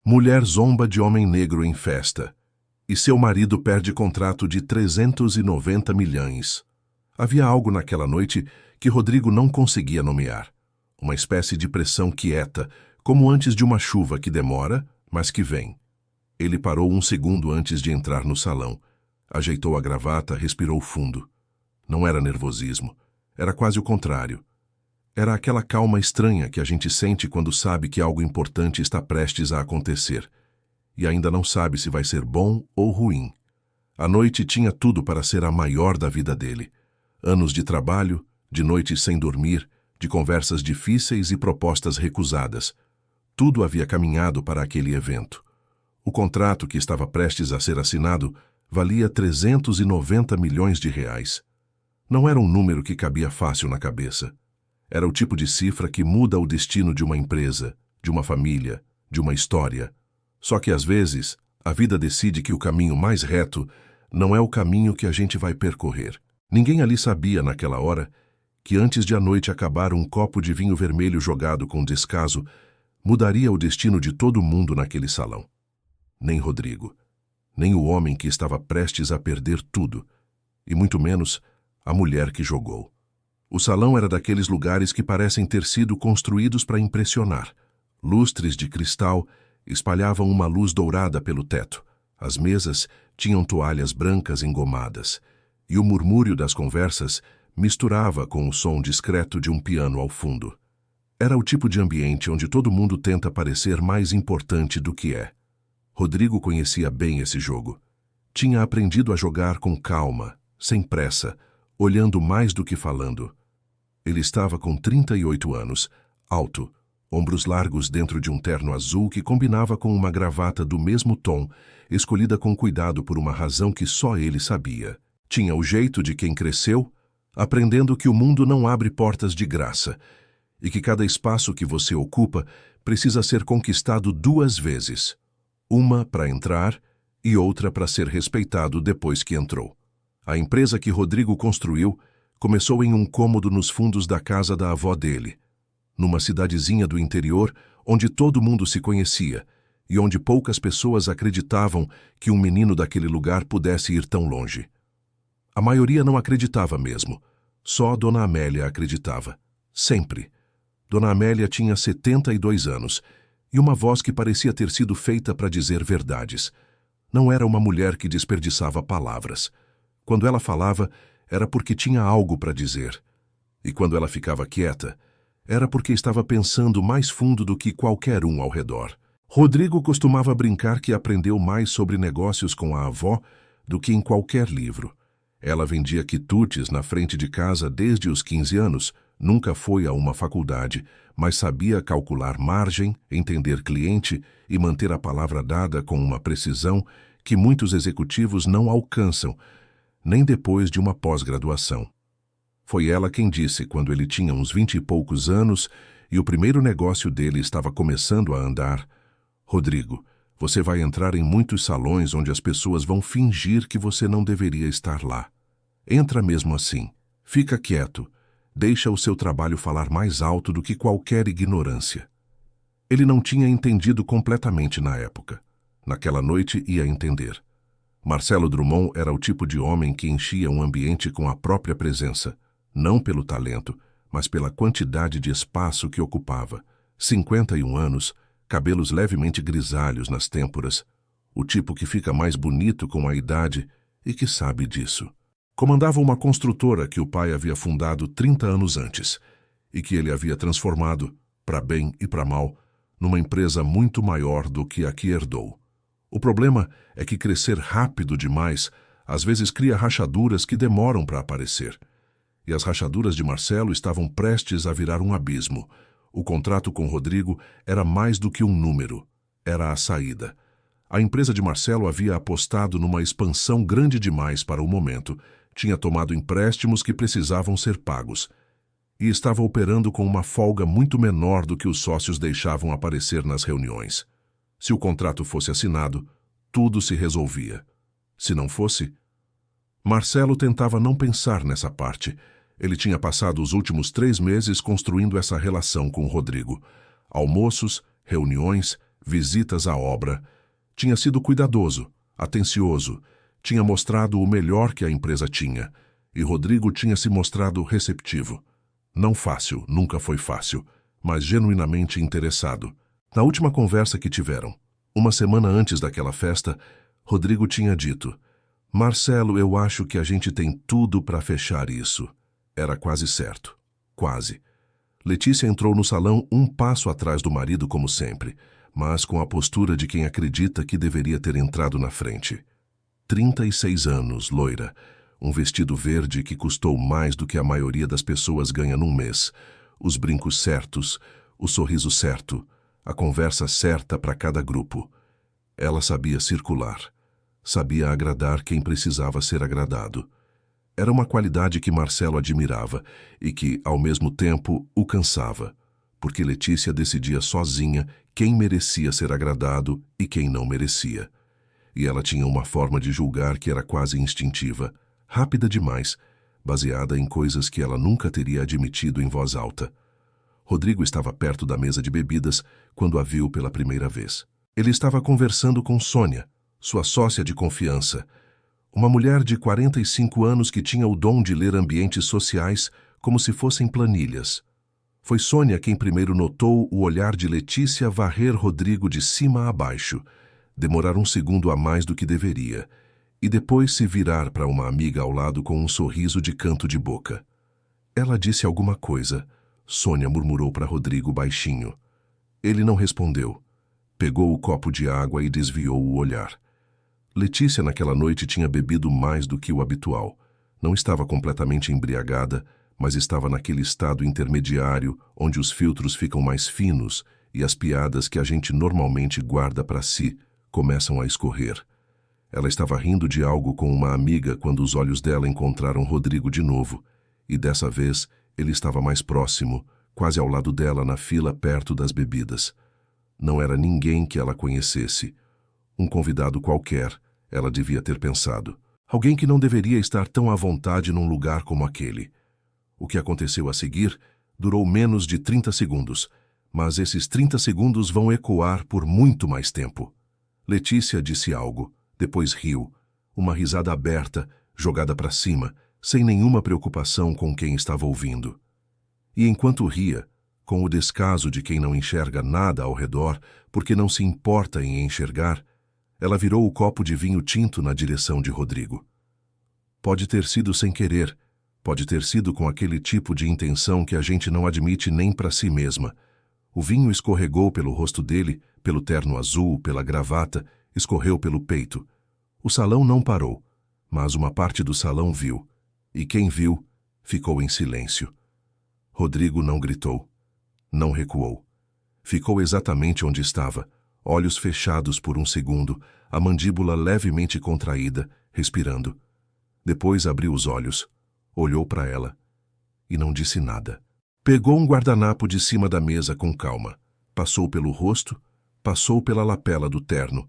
Mulher zomba de homem negro em festa. E seu marido perde contrato de 390 milhões. Havia algo naquela noite que Rodrigo não conseguia nomear. Uma espécie de pressão quieta, como antes de uma chuva que demora, mas que vem. Ele parou um segundo antes de entrar no salão. Ajeitou a gravata, respirou fundo. Não era nervosismo. Era quase o contrário. Era aquela calma estranha que a gente sente quando sabe que algo importante está prestes a acontecer. E ainda não sabe se vai ser bom ou ruim. A noite tinha tudo para ser a maior da vida dele. Anos de trabalho, de noites sem dormir, de conversas difíceis e propostas recusadas. Tudo havia caminhado para aquele evento. O contrato que estava prestes a ser assinado valia 390 milhões de reais. Não era um número que cabia fácil na cabeça. Era o tipo de cifra que muda o destino de uma empresa, de uma família, de uma história. Só que às vezes, a vida decide que o caminho mais reto não é o caminho que a gente vai percorrer. Ninguém ali sabia naquela hora que antes de a noite acabar um copo de vinho vermelho jogado com descaso mudaria o destino de todo mundo naquele salão. Nem Rodrigo, nem o homem que estava prestes a perder tudo, e muito menos a mulher que jogou. O salão era daqueles lugares que parecem ter sido construídos para impressionar. Lustres de cristal espalhavam uma luz dourada pelo teto. As mesas tinham toalhas brancas engomadas, e o murmúrio das conversas misturava com o som discreto de um piano ao fundo. Era o tipo de ambiente onde todo mundo tenta parecer mais importante do que é. Rodrigo conhecia bem esse jogo. Tinha aprendido a jogar com calma, sem pressa, olhando mais do que falando. Ele estava com 38 anos, alto, ombros largos dentro de um terno azul que combinava com uma gravata do mesmo tom, escolhida com cuidado por uma razão que só ele sabia. Tinha o jeito de quem cresceu, aprendendo que o mundo não abre portas de graça e que cada espaço que você ocupa precisa ser conquistado 2 vezes. Uma para entrar e outra para ser respeitado depois que entrou. A empresa que Rodrigo construiu começou em um cômodo nos fundos da casa da avó dele, numa cidadezinha do interior onde todo mundo se conhecia e onde poucas pessoas acreditavam que um menino daquele lugar pudesse ir tão longe. A maioria não acreditava mesmo. Só Dona Amélia acreditava. Sempre. Dona Amélia tinha 72 anos e uma voz que parecia ter sido feita para dizer verdades. Não era uma mulher que desperdiçava palavras. Quando ela falava, era porque tinha algo para dizer. E quando ela ficava quieta, era porque estava pensando mais fundo do que qualquer um ao redor. Rodrigo costumava brincar que aprendeu mais sobre negócios com a avó do que em qualquer livro. Ela vendia quitutes na frente de casa desde os 15 anos, nunca foi a uma faculdade, mas sabia calcular margem, entender cliente e manter a palavra dada com uma precisão que muitos executivos não alcançam, nem depois de uma pós-graduação. Foi ela quem disse, quando ele tinha uns 20 e poucos anos e o primeiro negócio dele estava começando a andar: Rodrigo, você vai entrar em muitos salões onde as pessoas vão fingir que você não deveria estar lá. Entra mesmo assim. Fica quieto. Deixa o seu trabalho falar mais alto do que qualquer ignorância. Ele não tinha entendido completamente na época. Naquela noite ia entender. Marcelo Drummond era o tipo de homem que enchia um ambiente com a própria presença, não pelo talento, mas pela quantidade de espaço que ocupava. 51 anos, cabelos levemente grisalhos nas têmporas, o tipo que fica mais bonito com a idade e que sabe disso. Comandava uma construtora que o pai havia fundado 30 anos antes e que ele havia transformado, para bem e para mal, numa empresa muito maior do que a que herdou. O problema é que crescer rápido demais às vezes cria rachaduras que demoram para aparecer. E as rachaduras de Marcelo estavam prestes a virar um abismo. O contrato com Rodrigo era mais do que um número, era a saída. A empresa de Marcelo havia apostado numa expansão grande demais para o momento, tinha tomado empréstimos que precisavam ser pagos e estava operando com uma folga muito menor do que os sócios deixavam aparecer nas reuniões. Se o contrato fosse assinado, tudo se resolvia. Se não fosse... Marcelo tentava não pensar nessa parte. Ele tinha passado os últimos 3 meses construindo essa relação com Rodrigo. Almoços, reuniões, visitas à obra. Tinha sido cuidadoso, atencioso, tinha mostrado o melhor que a empresa tinha, e Rodrigo tinha se mostrado receptivo. Não fácil, nunca foi fácil, mas genuinamente interessado. Na última conversa que tiveram, uma semana antes daquela festa, Rodrigo tinha dito: Marcelo, eu acho que a gente tem tudo para fechar isso. Era quase certo. Quase. Letícia entrou no salão um passo atrás do marido, como sempre, mas com a postura de quem acredita que deveria ter entrado na frente. 36 anos, loira, um vestido verde que custou mais do que a maioria das pessoas ganha num mês, os brincos certos, o sorriso certo, a conversa certa para cada grupo. Ela sabia circular, sabia agradar quem precisava ser agradado. Era uma qualidade que Marcelo admirava e que, ao mesmo tempo, o cansava, porque Letícia decidia sozinha quem merecia ser agradado e quem não merecia. E ela tinha uma forma de julgar que era quase instintiva, rápida demais, baseada em coisas que ela nunca teria admitido em voz alta. Rodrigo estava perto da mesa de bebidas quando a viu pela primeira vez. Ele estava conversando com Sônia, sua sócia de confiança, uma mulher de 45 anos que tinha o dom de ler ambientes sociais como se fossem planilhas. Foi Sônia quem primeiro notou o olhar de Letícia varrer Rodrigo de cima a baixo, demorar um segundo a mais do que deveria, e depois se virar para uma amiga ao lado com um sorriso de canto de boca. Ela disse alguma coisa. Sônia murmurou para Rodrigo baixinho. Ele não respondeu. Pegou o copo de água e desviou o olhar. Letícia naquela noite tinha bebido mais do que o habitual. Não estava completamente embriagada, mas estava naquele estado intermediário onde os filtros ficam mais finos e as piadas que a gente normalmente guarda para si começam a escorrer. Ela estava rindo de algo com uma amiga quando os olhos dela encontraram Rodrigo de novo, e dessa vez ele estava mais próximo, quase ao lado dela na fila perto das bebidas. Não era ninguém que ela conhecesse. Um convidado qualquer, ela devia ter pensado. Alguém que não deveria estar tão à vontade num lugar como aquele. O que aconteceu a seguir durou menos de 30 segundos, mas esses 30 segundos vão ecoar por muito mais tempo. Letícia disse algo, depois riu, uma risada aberta, jogada para cima, sem nenhuma preocupação com quem estava ouvindo. E enquanto ria, com o descaso de quem não enxerga nada ao redor porque não se importa em enxergar, ela virou o copo de vinho tinto na direção de Rodrigo. Pode ter sido sem querer, pode ter sido com aquele tipo de intenção que a gente não admite nem para si mesma. O vinho escorregou pelo rosto dele, pelo terno azul, pela gravata, escorreu pelo peito. O salão não parou, mas uma parte do salão viu, e quem viu ficou em silêncio. Rodrigo não gritou, não recuou. Ficou exatamente onde estava, olhos fechados por um segundo, a mandíbula levemente contraída, respirando. Depois abriu os olhos, olhou para ela e não disse nada. Pegou um guardanapo de cima da mesa com calma, passou pelo rosto, passou pela lapela do terno,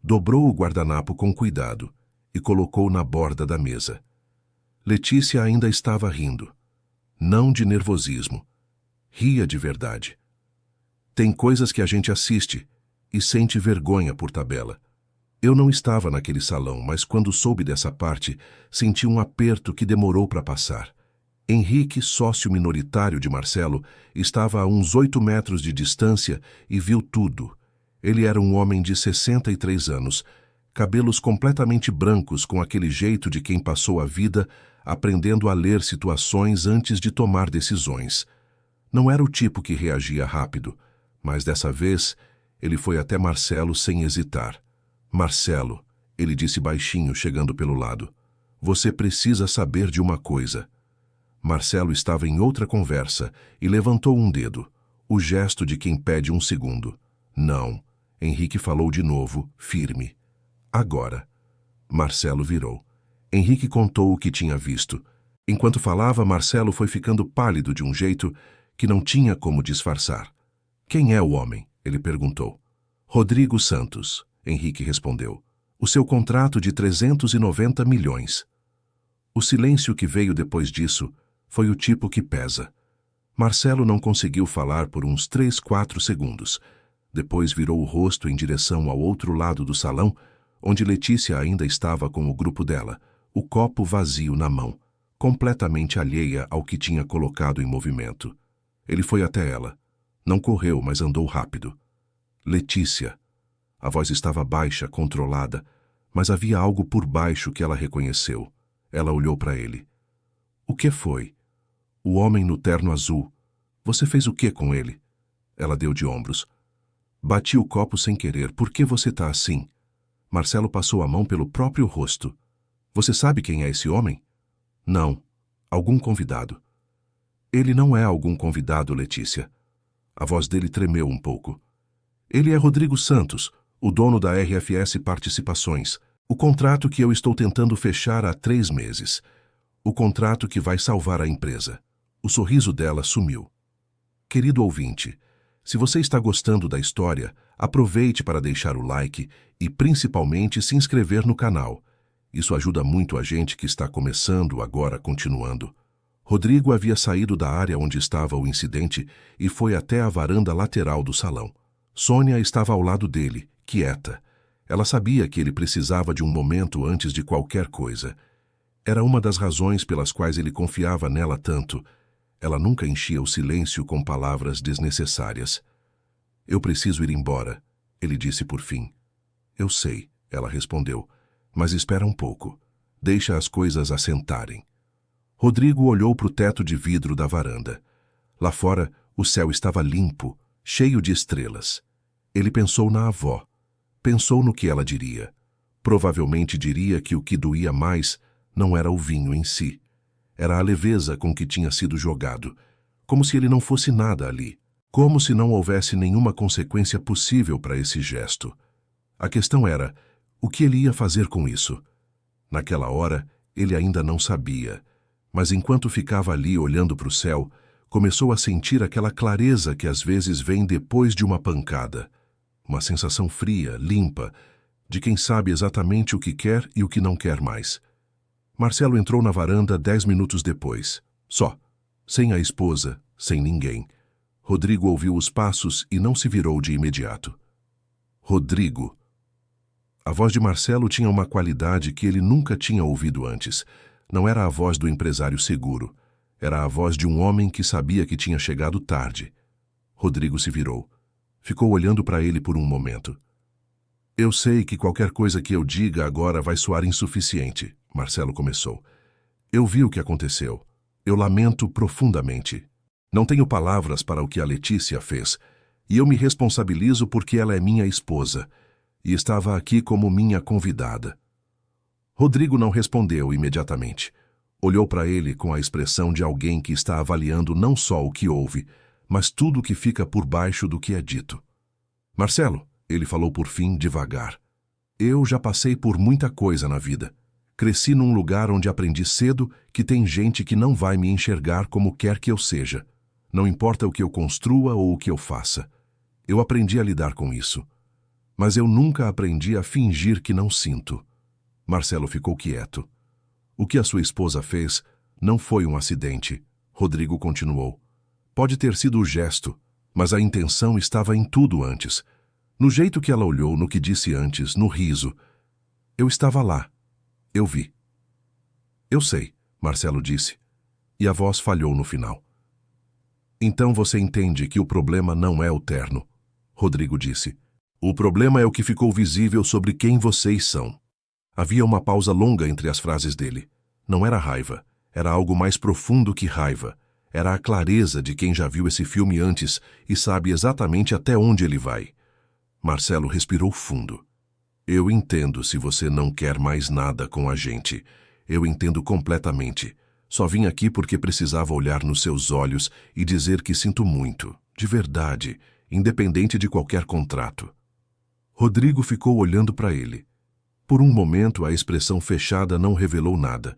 dobrou o guardanapo com cuidado e colocou na borda da mesa. Letícia ainda estava rindo. Não de nervosismo. Ria de verdade. Tem coisas que a gente assiste e sente vergonha por tabela. Eu não estava naquele salão, mas quando soube dessa parte, senti um aperto que demorou para passar. Henrique, sócio minoritário de Marcelo, estava a uns 8 metros de distância e viu tudo. Ele era um homem de 63 anos, cabelos completamente brancos com aquele jeito de quem passou a vida aprendendo a ler situações antes de tomar decisões. Não era o tipo que reagia rápido, mas dessa vez ele foi até Marcelo sem hesitar. Marcelo, ele disse baixinho, chegando pelo lado, você precisa saber de uma coisa. Marcelo estava em outra conversa e levantou um dedo, o gesto de quem pede um segundo. Não, Henrique falou de novo, firme. Agora. Marcelo virou. Henrique contou o que tinha visto. Enquanto falava, Marcelo foi ficando pálido de um jeito que não tinha como disfarçar. Quem é o homem? Ele perguntou. Rodrigo Santos, Henrique respondeu. O seu contrato de 390 milhões. O silêncio que veio depois disso foi o tipo que pesa. Marcelo não conseguiu falar por uns 3, 4 segundos. Depois virou o rosto em direção ao outro lado do salão, onde Letícia ainda estava com o grupo dela, o copo vazio na mão, completamente alheia ao que tinha colocado em movimento. Ele foi até ela. Não correu, mas andou rápido. Letícia. A voz estava baixa, controlada, mas havia algo por baixo que ela reconheceu. Ela olhou para ele. O que foi? O homem no terno azul. Você fez o que com ele? Ela deu de ombros. Bati o copo sem querer. Por que você tá assim? Marcelo passou a mão pelo próprio rosto. Você sabe quem é esse homem? Não. Algum convidado. Ele não é algum convidado, Letícia. A voz dele tremeu um pouco. Ele é Rodrigo Santos, o dono da RFS Participações. O contrato que eu estou tentando fechar há 3 meses. O contrato que vai salvar a empresa. O sorriso dela sumiu. Querido ouvinte, se você está gostando da história, aproveite para deixar o like e, principalmente, se inscrever no canal. Isso ajuda muito a gente que está começando, agora continuando. Rodrigo havia saído da área onde estava o incidente e foi até a varanda lateral do salão. Sônia estava ao lado dele, quieta. Ela sabia que ele precisava de um momento antes de qualquer coisa. Era uma das razões pelas quais ele confiava nela tanto. Ela nunca enchia o silêncio com palavras desnecessárias. Eu preciso ir embora, ele disse por fim. Eu sei, ela respondeu, mas espera um pouco. Deixa as coisas assentarem. Rodrigo olhou para o teto de vidro da varanda. Lá fora, o céu estava limpo, cheio de estrelas. Ele pensou na avó. Pensou no que ela diria. Provavelmente diria que o que doía mais não era o vinho em si. Era a leveza com que tinha sido jogado. Como se ele não fosse nada ali. Como se não houvesse nenhuma consequência possível para esse gesto. A questão era, o que ele ia fazer com isso? Naquela hora, ele ainda não sabia. Mas enquanto ficava ali olhando para o céu, começou a sentir aquela clareza que às vezes vem depois de uma pancada. Uma sensação fria, limpa, de quem sabe exatamente o que quer e o que não quer mais. Marcelo entrou na varanda 10 minutos depois. Só. Sem a esposa, sem ninguém. Rodrigo ouviu os passos e não se virou de imediato. Rodrigo. A voz de Marcelo tinha uma qualidade que ele nunca tinha ouvido antes. Não era a voz do empresário seguro. Era a voz de um homem que sabia que tinha chegado tarde. Rodrigo se virou. Ficou olhando para ele por um momento. Eu sei que qualquer coisa que eu diga agora vai soar insuficiente, Marcelo começou. Eu vi o que aconteceu. Eu lamento profundamente. Não tenho palavras para o que a Letícia fez, e eu me responsabilizo porque ela é minha esposa, e estava aqui como minha convidada. Rodrigo não respondeu imediatamente. Olhou para ele com a expressão de alguém que está avaliando não só o que ouve, mas tudo o que fica por baixo do que é dito. Marcelo, ele falou por fim devagar. Eu já passei por muita coisa na vida. Cresci num lugar onde aprendi cedo que tem gente que não vai me enxergar como quer que eu seja. Não importa o que eu construa ou o que eu faça. Eu aprendi a lidar com isso. Mas eu nunca aprendi a fingir que não sinto. Marcelo ficou quieto. O que a sua esposa fez não foi um acidente, Rodrigo continuou. Pode ter sido o gesto, mas a intenção estava em tudo antes. No jeito que ela olhou, no que disse antes, no riso. Eu estava lá. Eu vi. Eu sei, Marcelo disse, e a voz falhou no final. Então você entende que o problema não é o terno, Rodrigo disse. O problema é o que ficou visível sobre quem vocês são. Havia uma pausa longa entre as frases dele. Não era raiva, era algo mais profundo que raiva. Era a clareza de quem já viu esse filme antes e sabe exatamente até onde ele vai. Marcelo respirou fundo. Eu entendo se você não quer mais nada com a gente. Eu entendo completamente. Só vim aqui porque precisava olhar nos seus olhos e dizer que sinto muito, de verdade, independente de qualquer contrato. Rodrigo ficou olhando para ele. Por um momento, a expressão fechada não revelou nada.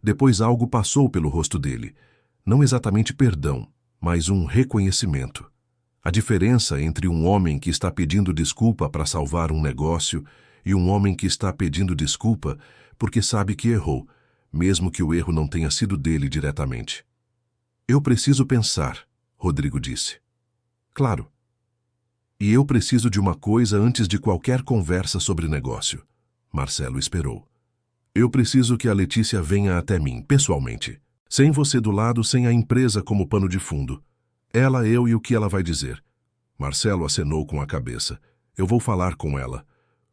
Depois algo passou pelo rosto dele. Não exatamente perdão, mas um reconhecimento. A diferença entre um homem que está pedindo desculpa para salvar um negócio e um homem que está pedindo desculpa porque sabe que errou, mesmo que o erro não tenha sido dele diretamente. Eu preciso pensar, Rodrigo disse. Claro. E eu preciso de uma coisa antes de qualquer conversa sobre negócio. Marcelo esperou. Eu preciso que a Letícia venha até mim, pessoalmente. Sem você do lado, sem a empresa como pano de fundo. Ela, eu e o que ela vai dizer. Marcelo acenou com a cabeça. Eu vou falar com ela.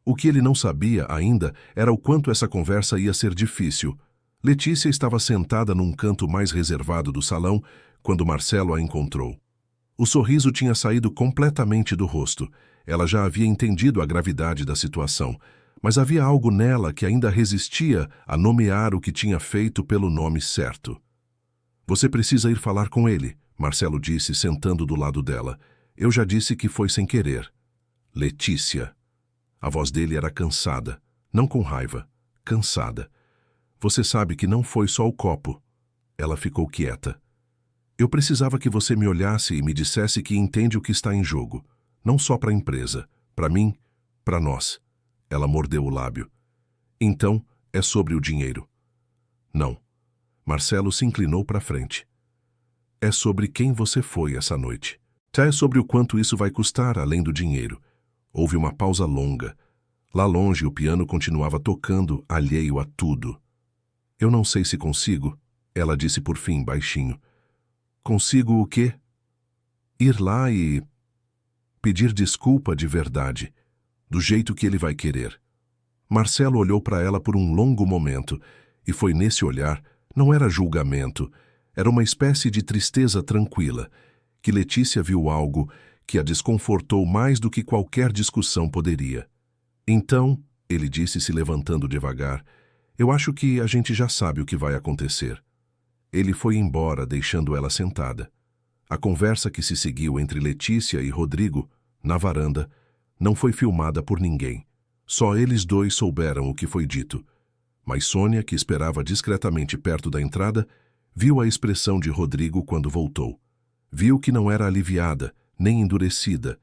O que ele não sabia ainda era o quanto essa conversa ia ser difícil. Letícia estava sentada num canto mais reservado do salão quando Marcelo a encontrou. O sorriso tinha saído completamente do rosto. Ela já havia entendido a gravidade da situação, mas havia algo nela que ainda resistia a nomear o que tinha feito pelo nome certo. Você precisa ir falar com ele, Marcelo disse, sentando do lado dela. Eu já disse que foi sem querer. Letícia. A voz dele era cansada, não com raiva, cansada. Você sabe que não foi só o copo. Ela ficou quieta. Eu precisava que você me olhasse e me dissesse que entende o que está em jogo. Não só para a empresa, para mim, para nós. Ela mordeu o lábio. Então, é sobre o dinheiro. Não. Marcelo se inclinou para frente. É sobre quem você foi essa noite. É sobre o quanto isso vai custar além do dinheiro. Houve uma pausa longa. Lá longe, o piano continuava tocando, alheio a tudo. Eu não sei se consigo, ela disse por fim, baixinho. Consigo o quê? Ir lá e pedir desculpa de verdade, do jeito que ele vai querer. Marcelo olhou para ela por um longo momento, e foi nesse olhar, não era julgamento, era uma espécie de tristeza tranquila, que Letícia viu algo que a desconfortou mais do que qualquer discussão poderia. Então, ele disse se levantando devagar, eu acho que a gente já sabe o que vai acontecer. Ele foi embora, deixando ela sentada. A conversa que se seguiu entre Letícia e Rodrigo, na varanda, não foi filmada por ninguém. Só eles dois souberam o que foi dito. Mas Sônia, que esperava discretamente perto da entrada, viu a expressão de Rodrigo quando voltou. Viu que não era aliviada, nem endurecida.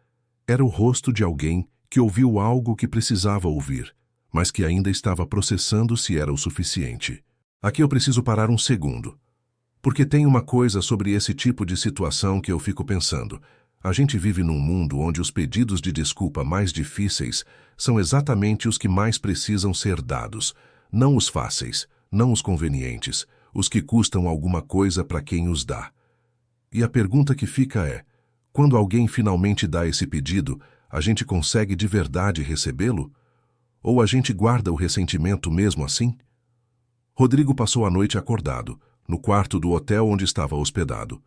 Era o rosto de alguém que ouviu algo que precisava ouvir, mas que ainda estava processando se era o suficiente. Aqui eu preciso parar um segundo. Porque tem uma coisa sobre esse tipo de situação que eu fico pensando. A gente vive num mundo onde os pedidos de desculpa mais difíceis são exatamente os que mais precisam ser dados. Não os fáceis, não os convenientes, os que custam alguma coisa para quem os dá. E a pergunta que fica é, quando alguém finalmente dá esse pedido, a gente consegue de verdade recebê-lo? Ou a gente guarda o ressentimento mesmo assim? Rodrigo passou a noite acordado, no quarto do hotel onde estava hospedado.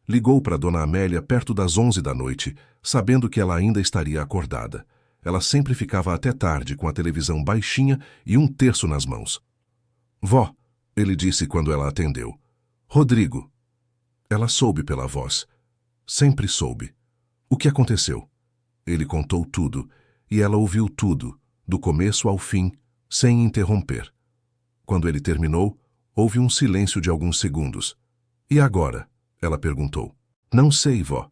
Ligou para Dona Amélia perto das 11 da noite, sabendo que ela ainda estaria acordada. Ela sempre ficava até tarde com a televisão baixinha e um terço nas mãos. Vó, ele disse quando ela atendeu. Rodrigo. Ela soube pela voz. Sempre soube. O que aconteceu? Ele contou tudo, e ela ouviu tudo, do começo ao fim, sem interromper. Quando ele terminou, houve um silêncio de alguns segundos. E agora? Ela perguntou. Não sei, vó.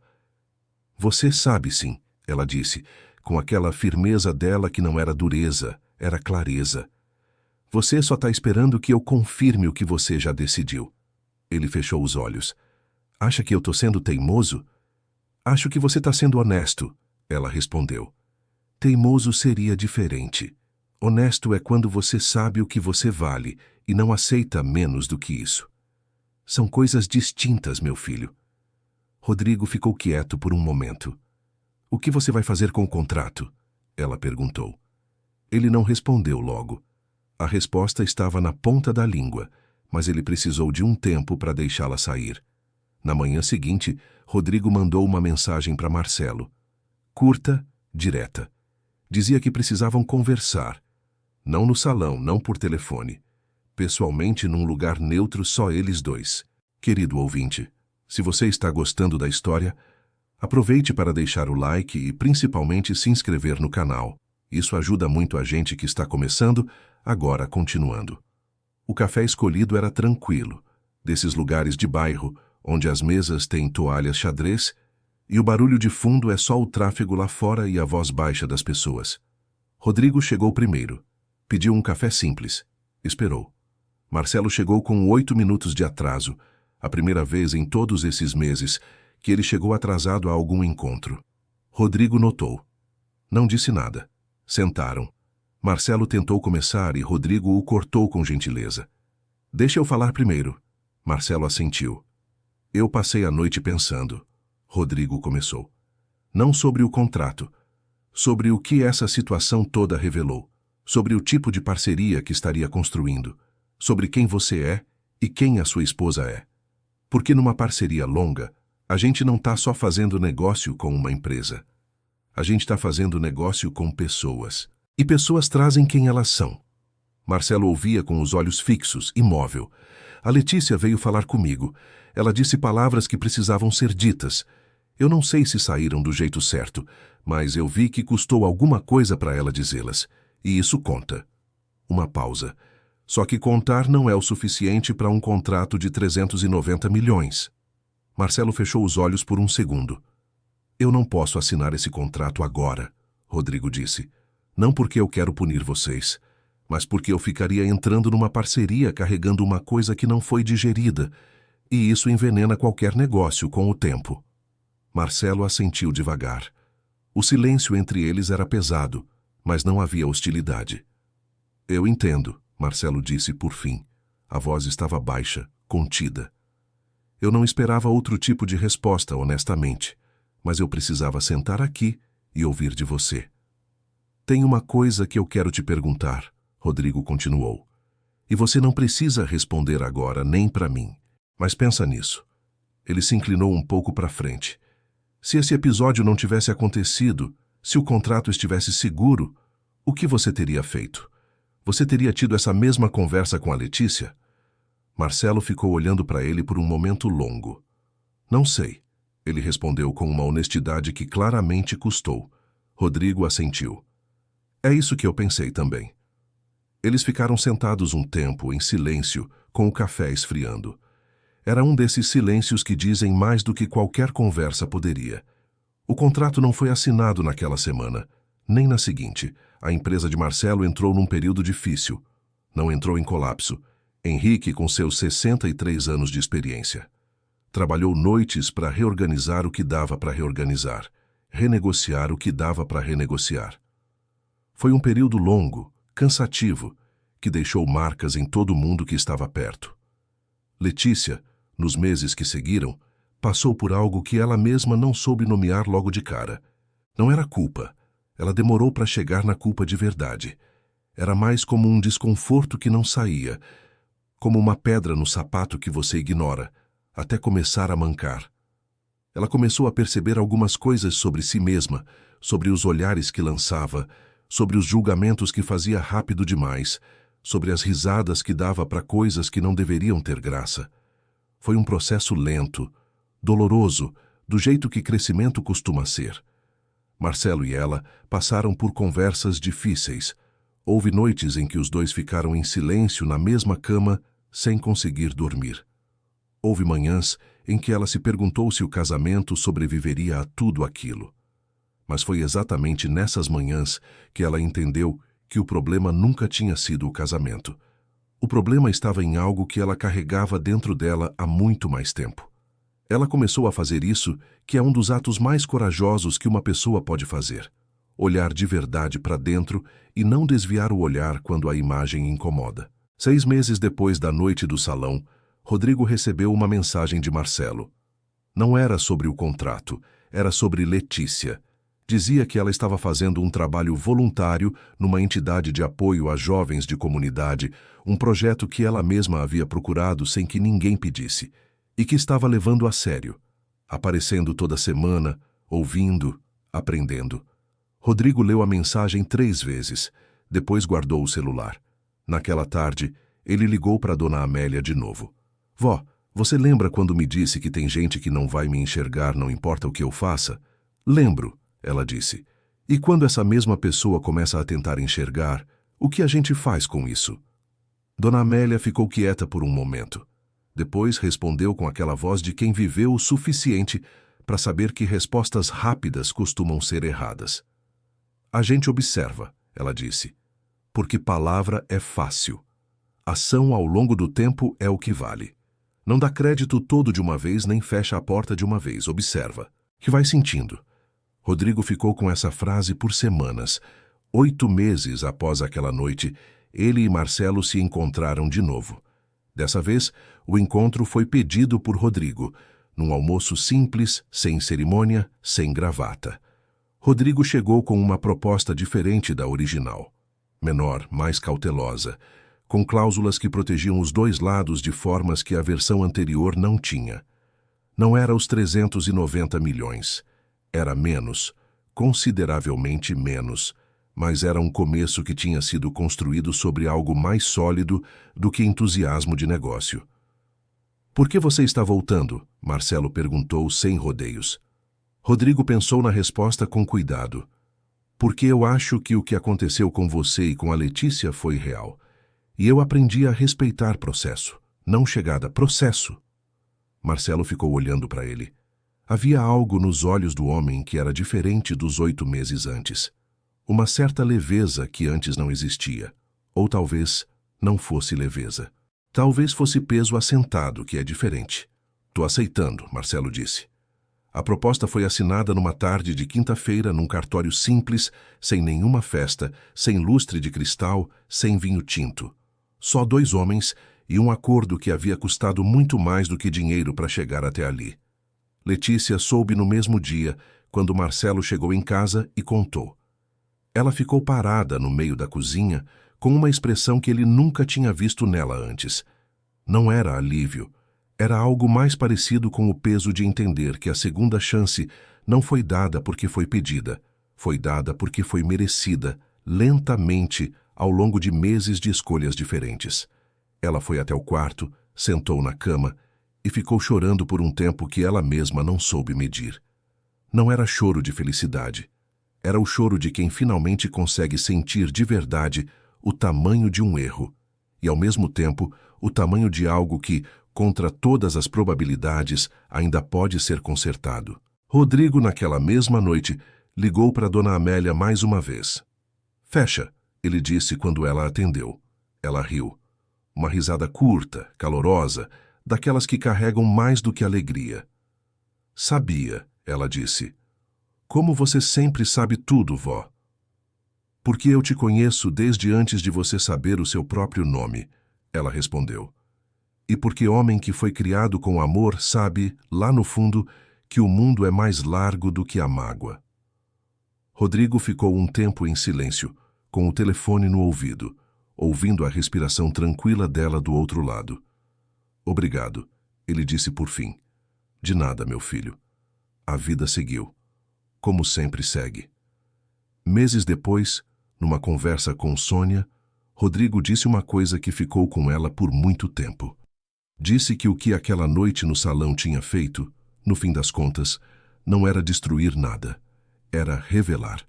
Você sabe sim, ela disse, com aquela firmeza dela que não era dureza, era clareza. Você só está esperando que eu confirme o que você já decidiu. Ele fechou os olhos. Acha que eu estou sendo teimoso? Acho que você está sendo honesto, ela respondeu. Teimoso seria diferente. Honesto é quando você sabe o que você vale e não aceita menos do que isso. São coisas distintas, meu filho. Rodrigo ficou quieto por um momento. O que você vai fazer com o contrato? Ela perguntou. Ele não respondeu logo. A resposta estava na ponta da língua, mas ele precisou de um tempo para deixá-la sair. Na manhã seguinte, Rodrigo mandou uma mensagem para Marcelo. Curta, direta. Dizia que precisavam conversar. Não no salão, não por telefone. Pessoalmente, num lugar neutro, só eles dois. Querido ouvinte, se você está gostando da história, aproveite para deixar o like e principalmente se inscrever no canal. Isso ajuda muito a gente que está começando, agora continuando. O café escolhido era tranquilo, desses lugares de bairro, onde as mesas têm toalhas xadrez e o barulho de fundo é só o tráfego lá fora e a voz baixa das pessoas. Rodrigo chegou primeiro. Pediu um café simples. Esperou. Marcelo chegou com 8 minutos de atraso, a primeira vez em todos esses meses que ele chegou atrasado a algum encontro. Rodrigo notou. Não disse nada. Sentaram. Marcelo tentou começar e Rodrigo o cortou com gentileza. Deixa eu falar primeiro. Marcelo assentiu. Eu passei a noite pensando. Rodrigo começou. Não sobre o contrato. Sobre o que essa situação toda revelou. Sobre o tipo de parceria que estaria construindo. Sobre quem você é e quem a sua esposa é. Porque numa parceria longa, a gente não está só fazendo negócio com uma empresa. A gente está fazendo negócio com pessoas. E pessoas trazem quem elas são. Marcelo ouvia com os olhos fixos, imóvel. A Letícia veio falar comigo. Ela disse palavras que precisavam ser ditas. Eu não sei se saíram do jeito certo, mas eu vi que custou alguma coisa para ela dizê-las. E isso conta. Uma pausa. Só que contar não é o suficiente para um contrato de 390 milhões. Marcelo fechou os olhos por um segundo. Eu não posso assinar esse contrato agora, Rodrigo disse. Não porque eu quero punir vocês, mas porque eu ficaria entrando numa parceria carregando uma coisa que não foi digerida, e isso envenena qualquer negócio com o tempo. Marcelo assentiu devagar. O silêncio entre eles era pesado, mas não havia hostilidade. Eu entendo, Marcelo disse por fim. A voz estava baixa, contida. Eu não esperava outro tipo de resposta, honestamente, mas eu precisava sentar aqui e ouvir de você. Tem uma coisa que eu quero te perguntar, Rodrigo continuou. E você não precisa responder agora nem para mim, mas pensa nisso. Ele se inclinou um pouco para frente. Se esse episódio não tivesse acontecido, se o contrato estivesse seguro, o que você teria feito? Você teria tido essa mesma conversa com a Letícia? Marcelo ficou olhando para ele por um momento longo. Não sei, ele respondeu com uma honestidade que claramente custou. Rodrigo assentiu. É isso que eu pensei também. Eles ficaram sentados um tempo, em silêncio, com o café esfriando. Era um desses silêncios que dizem mais do que qualquer conversa poderia. O contrato não foi assinado naquela semana, nem na seguinte. A empresa de Marcelo entrou num período difícil. Não entrou em colapso. Henrique, com seus 63 anos de experiência. Trabalhou noites para reorganizar o que dava para reorganizar, renegociar o que dava para renegociar. Foi um período longo, cansativo, que deixou marcas em todo mundo que estava perto. Letícia, nos meses que seguiram, passou por algo que ela mesma não soube nomear logo de cara. Não era culpa. Ela demorou para chegar na culpa de verdade. Era mais como um desconforto que não saía, como uma pedra no sapato que você ignora, até começar a mancar. Ela começou a perceber algumas coisas sobre si mesma, sobre os olhares que lançava, sobre os julgamentos que fazia rápido demais, sobre as risadas que dava para coisas que não deveriam ter graça. Foi um processo lento, doloroso, do jeito que crescimento costuma ser. Marcelo e ela passaram por conversas difíceis. Houve noites em que os dois ficaram em silêncio na mesma cama, sem conseguir dormir. Houve manhãs em que ela se perguntou se o casamento sobreviveria a tudo aquilo. Mas foi exatamente nessas manhãs que ela entendeu que o problema nunca tinha sido o casamento. O problema estava em algo que ela carregava dentro dela há muito mais tempo. Ela começou a fazer isso, que é um dos atos mais corajosos que uma pessoa pode fazer. Olhar de verdade para dentro e não desviar o olhar quando a imagem incomoda. 6 meses depois da noite do salão, Rodrigo recebeu uma mensagem de Marcelo. Não era sobre o contrato, era sobre Letícia. Dizia que ela estava fazendo um trabalho voluntário numa entidade de apoio a jovens de comunidade, um projeto que ela mesma havia procurado sem que ninguém pedisse, e que estava levando a sério, aparecendo toda semana, ouvindo, aprendendo. Rodrigo leu a mensagem 3 vezes, depois guardou o celular. Naquela tarde, ele ligou para Dona Amélia de novo. Vó, você lembra quando me disse que tem gente que não vai me enxergar, não importa o que eu faça? Lembro, ela disse. E quando essa mesma pessoa começa a tentar enxergar, o que a gente faz com isso? Dona Amélia ficou quieta por um momento. Depois respondeu com aquela voz de quem viveu o suficiente para saber que respostas rápidas costumam ser erradas. A gente observa, ela disse, porque palavra é fácil. Ação ao longo do tempo é o que vale. Não dá crédito todo de uma vez nem fecha a porta de uma vez, observa, que vai sentindo. Rodrigo ficou com essa frase por semanas. 8 meses após aquela noite, ele e Marcelo se encontraram de novo. Dessa vez, o encontro foi pedido por Rodrigo, num almoço simples, sem cerimônia, sem gravata. Rodrigo chegou com uma proposta diferente da original. Menor, mais cautelosa, com cláusulas que protegiam os dois lados de formas que a versão anterior não tinha. Não era os 390 milhões. Era menos, consideravelmente menos, mas era um começo que tinha sido construído sobre algo mais sólido do que entusiasmo de negócio. "Por que você está voltando?" Marcelo perguntou sem rodeios. Rodrigo pensou na resposta com cuidado. "Porque eu acho que o que aconteceu com você e com a Letícia foi real. E eu aprendi a respeitar processo, não chegada, processo." Marcelo ficou olhando para ele. Havia algo nos olhos do homem que era diferente dos 8 meses antes. Uma certa leveza que antes não existia. Ou talvez não fosse leveza. Talvez fosse peso assentado, que é diferente. "Tô aceitando", Marcelo disse. A proposta foi assinada numa tarde de quinta-feira num cartório simples, sem nenhuma festa, sem lustre de cristal, sem vinho tinto. Só 2 homens e um acordo que havia custado muito mais do que dinheiro para chegar até ali. Letícia soube no mesmo dia, quando Marcelo chegou em casa e contou. Ela ficou parada no meio da cozinha, com uma expressão que ele nunca tinha visto nela antes. Não era alívio, era algo mais parecido com o peso de entender que a segunda chance não foi dada porque foi pedida, foi dada porque foi merecida, lentamente, ao longo de meses de escolhas diferentes. Ela foi até o quarto, sentou na cama e ficou chorando por um tempo que ela mesma não soube medir. Não era choro de felicidade. Era o choro de quem finalmente consegue sentir de verdade o tamanho de um erro e, ao mesmo tempo, o tamanho de algo que, contra todas as probabilidades, ainda pode ser consertado. Rodrigo, naquela mesma noite, ligou para Dona Amélia mais uma vez. "Fecha", ele disse quando ela atendeu. Ela riu. Uma risada curta, calorosa, daquelas que carregam mais do que alegria. "Sabia", ela disse. "Como você sempre sabe tudo, vó." "Porque eu te conheço desde antes de você saber o seu próprio nome", ela respondeu. "E porque homem que foi criado com amor sabe, lá no fundo, que o mundo é mais largo do que a mágoa." Rodrigo ficou um tempo em silêncio, com o telefone no ouvido, ouvindo a respiração tranquila dela do outro lado. "Obrigado", ele disse por fim. "De nada, meu filho." A vida seguiu. Como sempre segue. Meses depois, numa conversa com Sônia, Rodrigo disse uma coisa que ficou com ela por muito tempo. Disse que o que aquela noite no salão tinha feito, no fim das contas, não era destruir nada. Era revelar.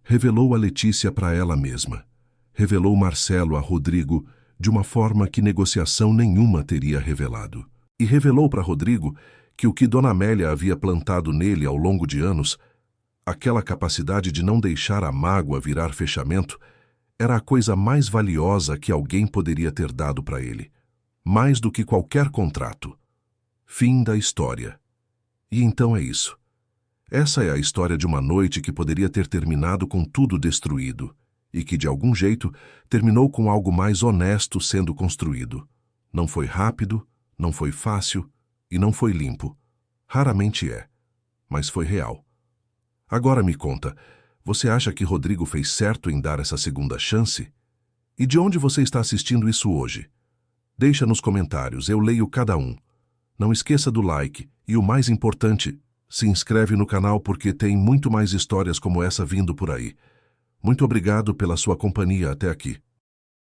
Revelou a Letícia para ela mesma. Revelou Marcelo a Rodrigo de uma forma que negociação nenhuma teria revelado. E revelou para Rodrigo que o que Dona Amélia havia plantado nele ao longo de anos, aquela capacidade de não deixar a mágoa virar fechamento, era a coisa mais valiosa que alguém poderia ter dado para ele. Mais do que qualquer contrato. Fim da história. E então é isso. Essa é a história de uma noite que poderia ter terminado com tudo destruído, e que, de algum jeito, terminou com algo mais honesto sendo construído. Não foi rápido, não foi fácil e não foi limpo. Raramente é, mas foi real. Agora me conta, você acha que Rodrigo fez certo em dar essa segunda chance? E de onde você está assistindo isso hoje? Deixa nos comentários, eu leio cada um. Não esqueça do like e, o mais importante, se inscreve no canal porque tem muito mais histórias como essa vindo por aí. Muito obrigado pela sua companhia até aqui.